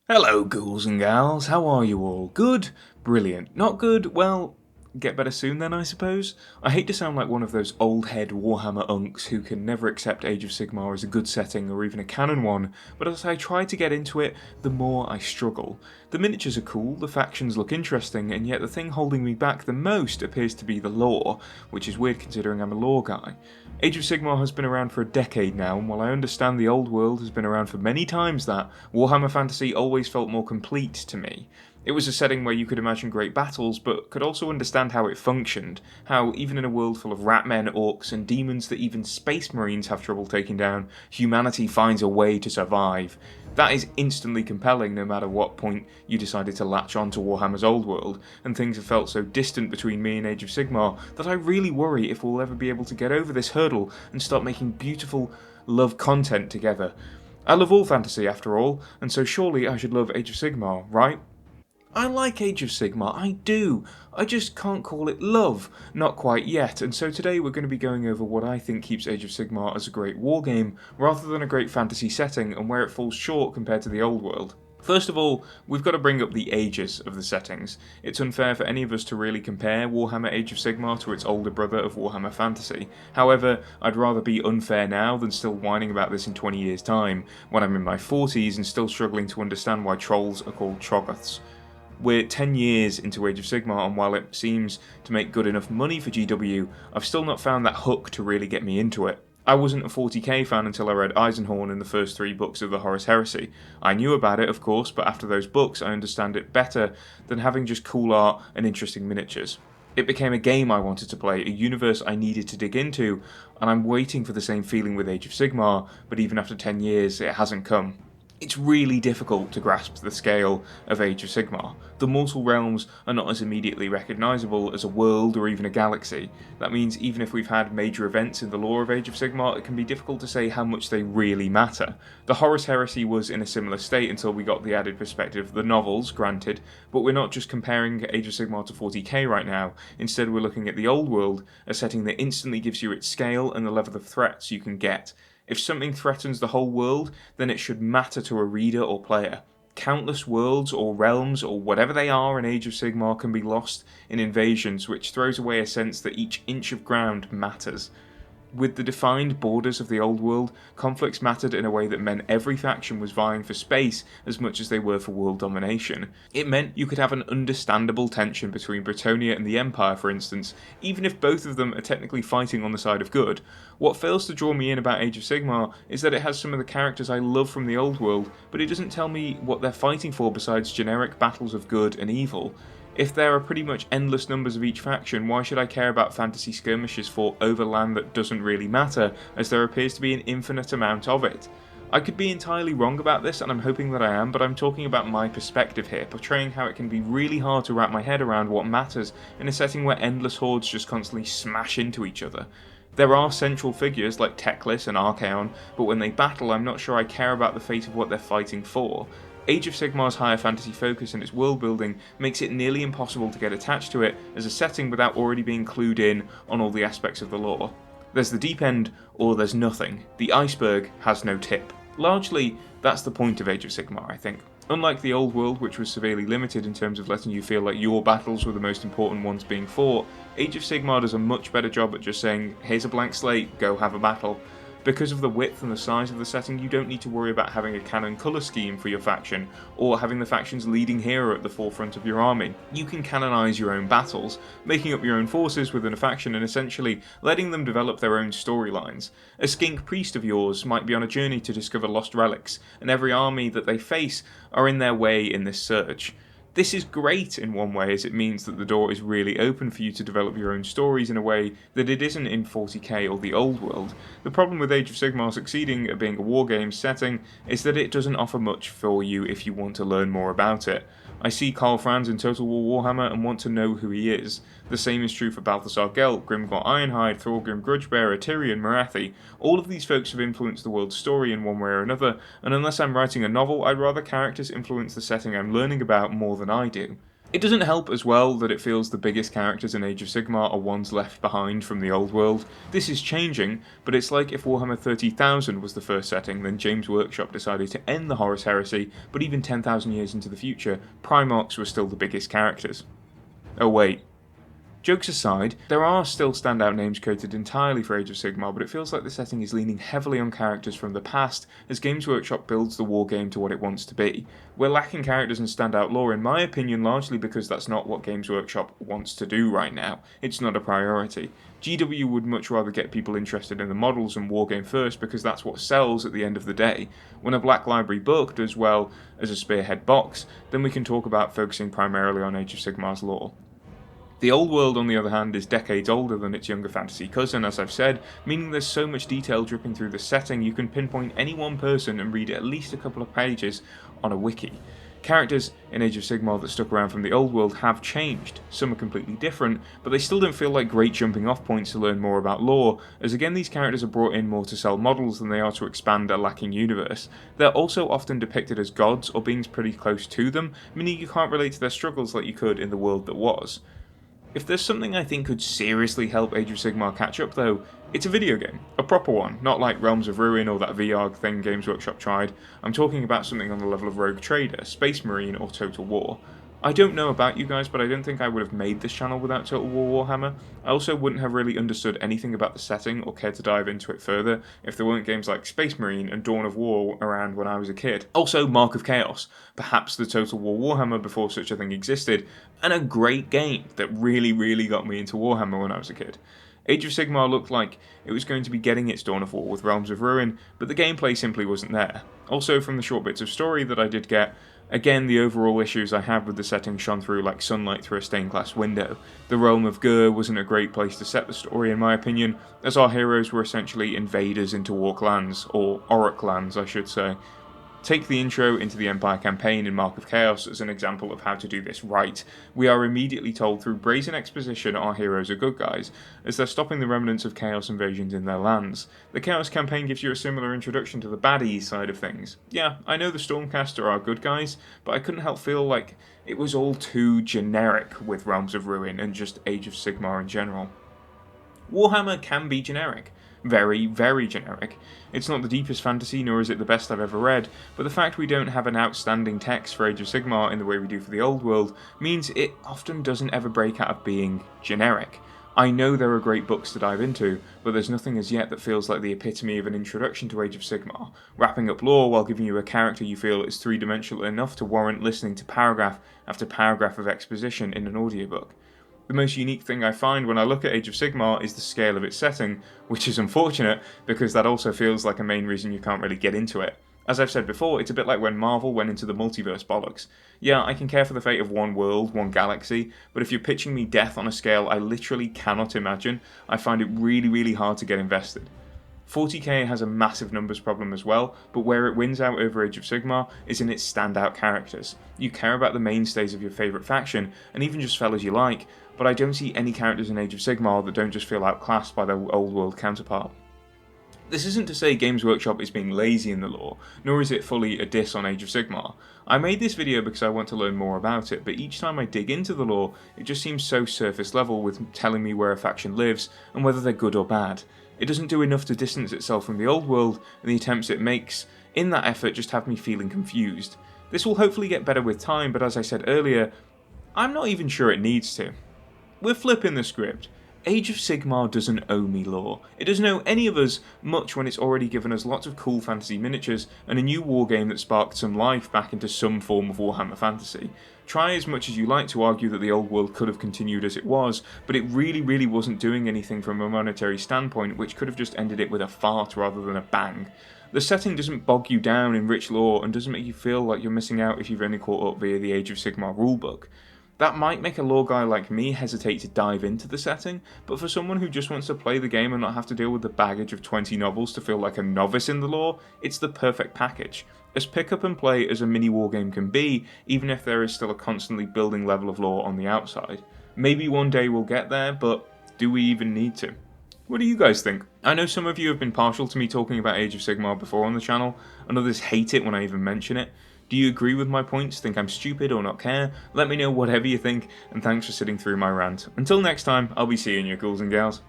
Hello, ghouls and gals. How are you all? Good? Brilliant. Not good? Well, get better soon then, I suppose? I hate to sound like one of those old head Warhammer unks who can never accept Age of Sigmar as a good setting or even a canon one, but as I try to get into it, the more I struggle. The miniatures are cool, the factions look interesting, and yet the thing holding me back the most appears to be the lore, which is weird considering I'm a lore guy. Age of Sigmar has been around for a decade now, and while I understand the old world has been around for many times that, Warhammer Fantasy always felt more complete to me. It was a setting where you could imagine great battles, but could also understand how it functioned, how even in a world full of ratmen, orcs, and demons that even space marines have trouble taking down, humanity finds a way to survive. That is instantly compelling no matter what point you decided to latch on to Warhammer's old world, and things have felt so distant between me and Age of Sigmar that I really worry if we'll ever be able to get over this hurdle and start making beautiful love content together. I love all fantasy after all, and so surely I should love Age of Sigmar, right? I like Age of Sigmar, I do. I just can't call it love. Not quite yet, and so today we're going to be going over what I think keeps Age of Sigmar as a great wargame, rather than a great fantasy setting, and where it falls short compared to the old world. First of all, we've got to bring up the ages of the settings. It's unfair for any of us to really compare Warhammer Age of Sigmar to its older brother of Warhammer Fantasy. However, I'd rather be unfair now than still whining about this in 20 years' time, when I'm in my 40s and still struggling to understand why trolls are called Troggoths. We're 10 years into Age of Sigmar, and while it seems to make good enough money for GW, I've still not found that hook to really get me into it. I wasn't a 40k fan until I read Eisenhorn in the first 3 books of the Horus Heresy. I knew about it, of course, but after those books I understand it better than having just cool art and interesting miniatures. It became a game I wanted to play, a universe I needed to dig into, and I'm waiting for the same feeling with Age of Sigmar, but even after 10 years it hasn't come. It's really difficult to grasp the scale of Age of Sigmar. The mortal realms are not as immediately recognisable as a world or even a galaxy. That means even if we've had major events in the lore of Age of Sigmar, it can be difficult to say how much they really matter. The Horus Heresy was in a similar state until we got the added perspective of the novels, granted, but we're not just comparing Age of Sigmar to 40k right now. Instead we're looking at the old world, a setting that instantly gives you its scale and the level of threats you can get. If something threatens the whole world, then it should matter to a reader or player. Countless worlds or realms or whatever they are in Age of Sigmar can be lost in invasions, which throws away a sense that each inch of ground matters. With the defined borders of the old world, conflicts mattered in a way that meant every faction was vying for space as much as they were for world domination. It meant you could have an understandable tension between Bretonnia and the Empire, for instance, even if both of them are technically fighting on the side of good. What fails to draw me in about Age of Sigmar is that it has some of the characters I love from the old world, but it doesn't tell me what they're fighting for besides generic battles of good and evil. If there are pretty much endless numbers of each faction, why should I care about fantasy skirmishes fought over land that doesn't really matter, as there appears to be an infinite amount of it? I could be entirely wrong about this, and I'm hoping that I am, but I'm talking about my perspective here, portraying how it can be really hard to wrap my head around what matters in a setting where endless hordes just constantly smash into each other. There are central figures like Teclis and Archaon, but when they battle I'm not sure I care about the fate of what they're fighting for. Age of Sigmar's higher fantasy focus and its world building makes it nearly impossible to get attached to it as a setting without already being clued in on all the aspects of the lore. There's the deep end, or there's nothing. The iceberg has no tip. Largely, that's the point of Age of Sigmar, I think. Unlike the old world, which was severely limited in terms of letting you feel like your battles were the most important ones being fought, Age of Sigmar does a much better job at just saying, here's a blank slate, go have a battle. Because of the width and the size of the setting, you don't need to worry about having a canon colour scheme for your faction, or having the faction's leading hero at the forefront of your army. You can canonise your own battles, making up your own forces within a faction and essentially letting them develop their own storylines. A skink priest of yours might be on a journey to discover lost relics, and every army that they face are in their way in this search. This is great in one way, as it means that the door is really open for you to develop your own stories in a way that it isn't in 40k or the old world. The problem with Age of Sigmar succeeding at being a wargame setting is that it doesn't offer much for you if you want to learn more about it. I see Karl Franz in Total War Warhammer and want to know who he is. The same is true for Balthasar Gelt, Grimgor Ironhide, Thorgrim Grudgebearer, Tyrion, Morathi. All of these folks have influenced the world's story in one way or another, and unless I'm writing a novel, I'd rather characters influence the setting I'm learning about more than I do. It doesn't help as well that it feels the biggest characters in Age of Sigmar are ones left behind from the old world. This is changing, but it's like if Warhammer 30,000 was the first setting, then James Workshop decided to end the Horus Heresy, but even 10,000 years into the future, Primarchs were still the biggest characters. Oh wait. Jokes aside, there are still standout names created entirely for Age of Sigmar, but it feels like the setting is leaning heavily on characters from the past as Games Workshop builds the wargame to what it wants to be. We're lacking characters and standout lore, in my opinion, largely because that's not what Games Workshop wants to do right now. It's not a priority. GW would much rather get people interested in the models and wargame first because that's what sells at the end of the day. When a Black Library book does well as a spearhead box, then we can talk about focusing primarily on Age of Sigmar's lore. The old world, on the other hand, is decades older than its younger fantasy cousin, as I've said, meaning there's so much detail dripping through the setting you can pinpoint any one person and read at least a couple of pages on a wiki. Characters in Age of Sigmar that stuck around from the old world have changed. Some are completely different, but they still don't feel like great jumping off points to learn more about lore, as again these characters are brought in more to sell models than they are to expand a lacking universe. They're also often depicted as gods or beings pretty close to them, meaning you can't relate to their struggles like you could in the world that was. If there's something I think could seriously help Age of Sigmar catch up though, it's a video game. A proper one, not like Realms of Ruin or that VR thing Games Workshop tried. I'm talking about something on the level of Rogue Trader, Space Marine or Total War. I don't know about you guys, but I don't think I would have made this channel without Total War Warhammer. I also wouldn't have really understood anything about the setting or cared to dive into it further if there weren't games like Space Marine and Dawn of War around when I was a kid. Also, Mark of Chaos, perhaps the Total War Warhammer before such a thing existed, and a great game that really got me into Warhammer when I was a kid. Age of Sigmar looked like it was going to be getting its Dawn of War with Realms of Ruin, but the gameplay simply wasn't there. Also, from the short bits of story that I did get, again, the overall issues I had with the setting shone through like sunlight through a stained glass window. The realm of Gur wasn't a great place to set the story in my opinion, as our heroes were essentially invaders into Orc lands, or Auric lands I should say. Take the intro into the Empire campaign in Mark of Chaos as an example of how to do this right. We are immediately told through brazen exposition our heroes are good guys, as they're stopping the remnants of Chaos invasions in their lands. The Chaos campaign gives you a similar introduction to the baddie side of things. Yeah, I know the Stormcaster are good guys, but I couldn't help feel like it was all too generic with Realms of Ruin and just Age of Sigmar in general. Warhammer can be generic. Very generic. It's not the deepest fantasy, nor is it the best I've ever read, but the fact we don't have an outstanding text for Age of Sigmar in the way we do for the old world means it often doesn't ever break out of being generic. I know there are great books to dive into, but there's nothing as yet that feels like the epitome of an introduction to Age of Sigmar, wrapping up lore while giving you a character you feel is three-dimensional enough to warrant listening to paragraph after paragraph of exposition in an audiobook. The most unique thing I find when I look at Age of Sigmar is the scale of its setting, which is unfortunate because that also feels like a main reason you can't really get into it. As I've said before, it's a bit like when Marvel went into the multiverse bollocks. Yeah, I can care for the fate of one world, one galaxy, but if you're pitching me death on a scale I literally cannot imagine, I find it really hard to get invested. 40k has a massive numbers problem as well, but where it wins out over Age of Sigmar is in its standout characters. You care about the mainstays of your favourite faction, and even just fellas you like, but I don't see any characters in Age of Sigmar that don't just feel outclassed by their old world counterpart. This isn't to say Games Workshop is being lazy in the lore, nor is it fully a diss on Age of Sigmar. I made this video because I want to learn more about it, but each time I dig into the lore, it just seems so surface level with telling me where a faction lives and whether they're good or bad. It doesn't do enough to distance itself from the old world, and the attempts it makes in that effort just have me feeling confused. This will hopefully get better with time, but as I said earlier, I'm not even sure it needs to. We're flipping the script. Age of Sigmar doesn't owe me lore. It doesn't owe any of us much when it's already given us lots of cool fantasy miniatures and a new wargame that sparked some life back into some form of Warhammer fantasy. Try as much as you like to argue that the old world could have continued as it was, but it really wasn't doing anything from a monetary standpoint which could have just ended it with a fart rather than a bang. The setting doesn't bog you down in rich lore and doesn't make you feel like you're missing out if you've only caught up via the Age of Sigmar rulebook. That might make a lore guy like me hesitate to dive into the setting, but for someone who just wants to play the game and not have to deal with the baggage of 20 novels to feel like a novice in the lore, it's the perfect package. As pick up and play as a mini wargame can be, even if there is still a constantly building level of lore on the outside. Maybe one day we'll get there, but do we even need to? What do you guys think? I know some of you have been partial to me talking about Age of Sigmar before on the channel, and others hate it when I even mention it. Do you agree with my points, think I'm stupid or not care? Let me know whatever you think, and thanks for sitting through my rant. Until next time, I'll be seeing you, ghouls and gals.